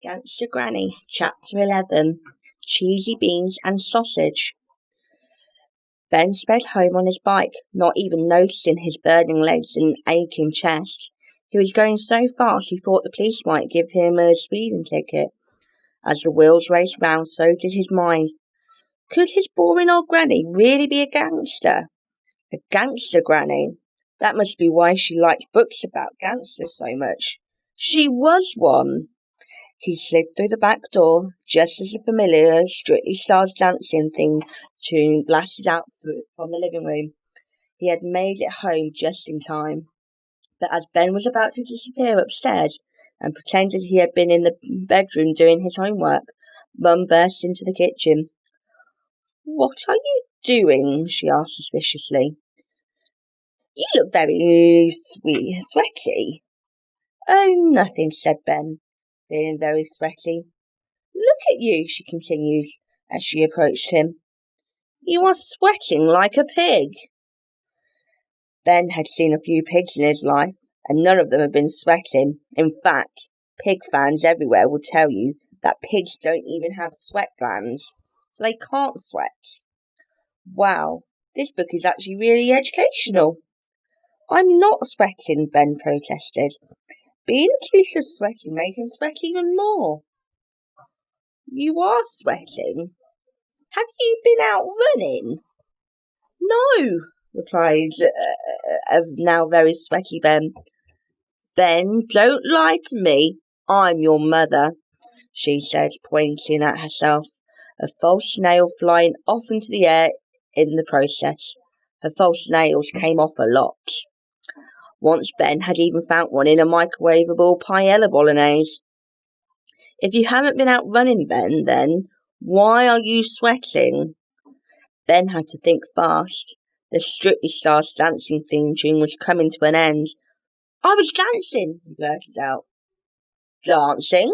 Gangster Granny, Chapter 11 Cheesy Beans and Sausage. Ben sped home on his bike, not even noticing his burning legs and aching chest. He was going so fast he thought the police might give him a speeding ticket. As the wheels raced round, so did his mind. Could his boring old granny really be a gangster? A gangster granny? That must be why she liked books about gangsters so much. She was one. He slid through the back door, just as the familiar Strictly Stars Dancing theme tune blasted out from the living room. He had made it home just in time. But as Ben was about to disappear upstairs and pretended he had been in the bedroom doing his homework, Mum burst into the kitchen. "What are you doing?" she asked suspiciously. "You look very sweaty." "Oh, nothing," said Ben, feeling very sweaty. "Look at you," she continued, as she approached him. "You are sweating like a pig." Ben had seen a few pigs in his life, and none of them had been sweating. In fact, pig fans everywhere will tell you that pigs don't even have sweat glands, so they can't sweat. Wow, this book is actually really educational. "I'm not sweating," Ben protested. Being accused of sweating made him sweat even more. "You are sweating. Have you been out running?" "No," replied now very sweaty Ben. "Ben, don't lie to me. I'm your mother," she said, pointing at herself, a false nail flying off into the air in the process. Her false nails came off a lot. Once Ben had even found one in a microwavable paella bolognese. "If you haven't been out running, Ben, then why are you sweating?" Ben had to think fast. The Strictly Stars Dancing theme tune was coming to an end. "I was dancing," he blurted out. "Dancing?"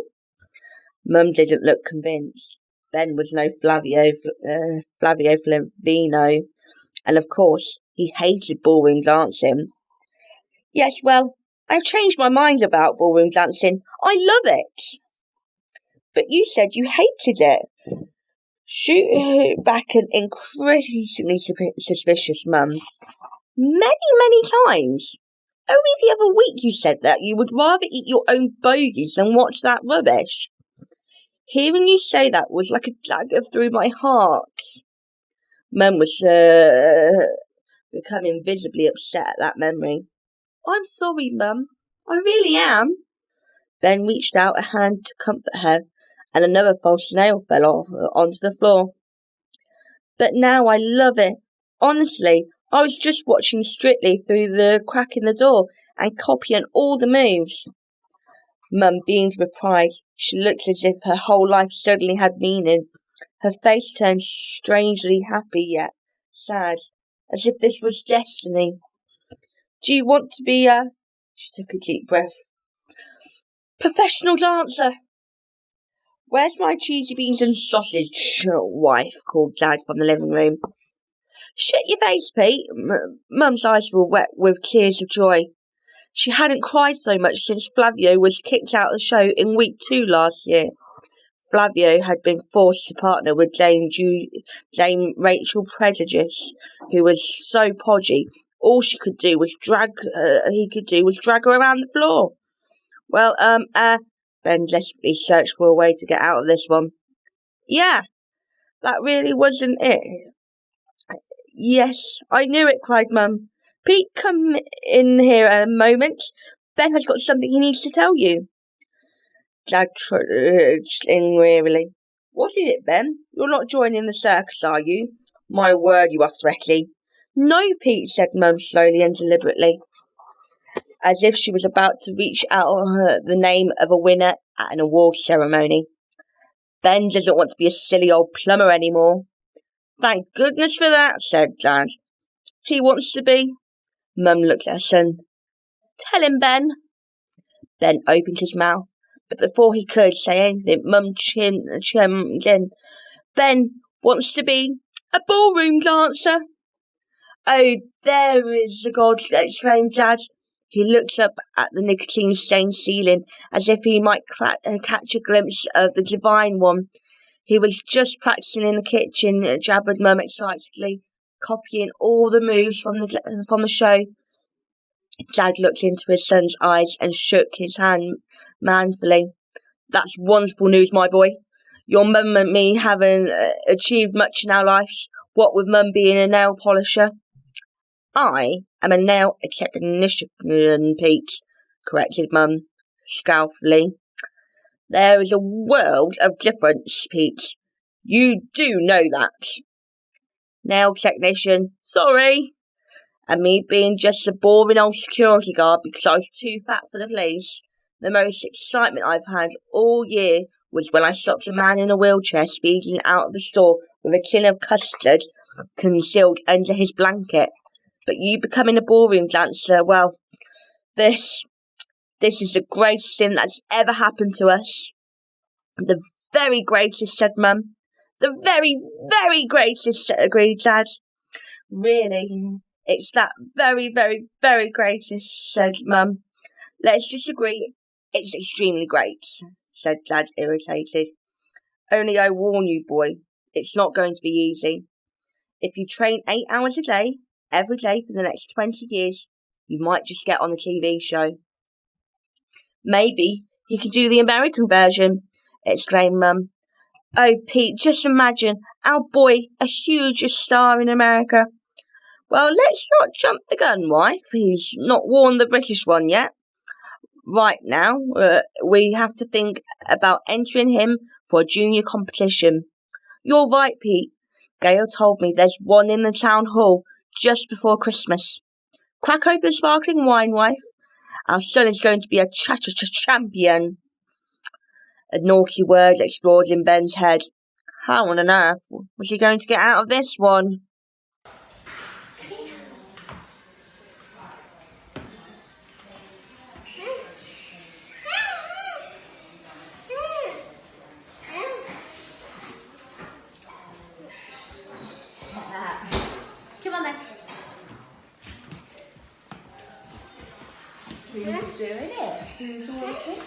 Mum didn't look convinced. Ben was no Flavio Flavino, and of course he hated ballroom dancing. "Yes, well, I've changed my mind about ballroom dancing. I love it." "But you said you hated it." Shoot back an increasingly suspicious Mum. Many times. Only the other week you said that you would rather eat your own bogies than watch that rubbish. Hearing you say that was like a dagger through my heart. Mum was becoming visibly upset at that memory. "I'm sorry, Mum. I really am." Ben reached out a hand to comfort her, and another false nail fell off onto the floor. "But now I love it. Honestly, I was just watching Strictly through the crack in the door and copying all the moves." Mum beamed with pride. She looked as if her whole life suddenly had meaning. Her face turned strangely happy yet sad, as if this was destiny. "Do you want to be she took a deep breath, "professional dancer?" "Where's my cheesy beans and sausage, wife?" called Dad from the living room. "Shut your face, Pete." Mum's eyes were wet with tears of joy. She hadn't cried so much since Flavio was kicked out of the show in week 2 last year. Flavio had been forced to partner with Dame Rachel Prejudice, who was so podgy, all he could do was drag her around the floor. "Well, Ben desperately searched for a way to get out of this one. "Yeah, that really wasn't it." "Yes, I knew it," cried Mum. "Pete, come in here a moment. Ben has got something he needs to tell you." Dad trudged in wearily. "What is it, Ben? You're not joining the circus, are you? My word, you are sweaty." "No, Pete," said Mum slowly and deliberately, as if she was about to reach out the name of a winner at an award ceremony. "Ben doesn't want to be a silly old plumber anymore." "Thank goodness for that," said Dad. "He wants to be—" Mum looked at her son. "Tell him, Ben." Ben opened his mouth, but before he could say anything, Mum chimed in. "Ben wants to be a ballroom dancer." "Oh, there is the God!" exclaimed Dad. He looked up at the nicotine-stained ceiling as if he might catch a glimpse of the divine one. He was just practicing in the kitchen, jabbered Mum excitedly, copying all the moves from the show. Dad looked into his son's eyes and shook his hand manfully. That's wonderful news, my boy. Your mum and me haven't achieved much in our lives, what with Mum being a nail polisher. I am a nail technician, Pete, corrected Mum, scoffingly. There is a world of difference, Pete. You do know that. Nail technician, sorry. And me being just a boring old security guard because I was too fat for the place. The most excitement I've had all year was when I stopped a man in a wheelchair speeding out of the store with a tin of custard concealed under his blanket. But you becoming a ballroom dancer, well, this is the greatest thing that's ever happened to us. The very greatest, said Mum. The very, very greatest, agreed Dad. Really, it's that very, very, very greatest, said Mum. Let's just agree it's extremely great, said Dad, irritated. Only I warn you, boy, it's not going to be easy. If you train 8 hours a day, every day for the next 20 years, you might just get on a TV show. Maybe he could do the American version, exclaimed Mum. Oh, Pete, just imagine our boy a huge star in America. Well, let's not jump the gun, wife. He's not worn the British one yet. Right now, we have to think about entering him for a junior competition. You're right, Pete. Gail told me there's one in the town hall just before Christmas. Crack open sparkling wine, wife. Our son is going to be a champion. A naughty word explored in Ben's head. How on earth was he going to get out of this one? Come on then. Who's doing it? Who's walking?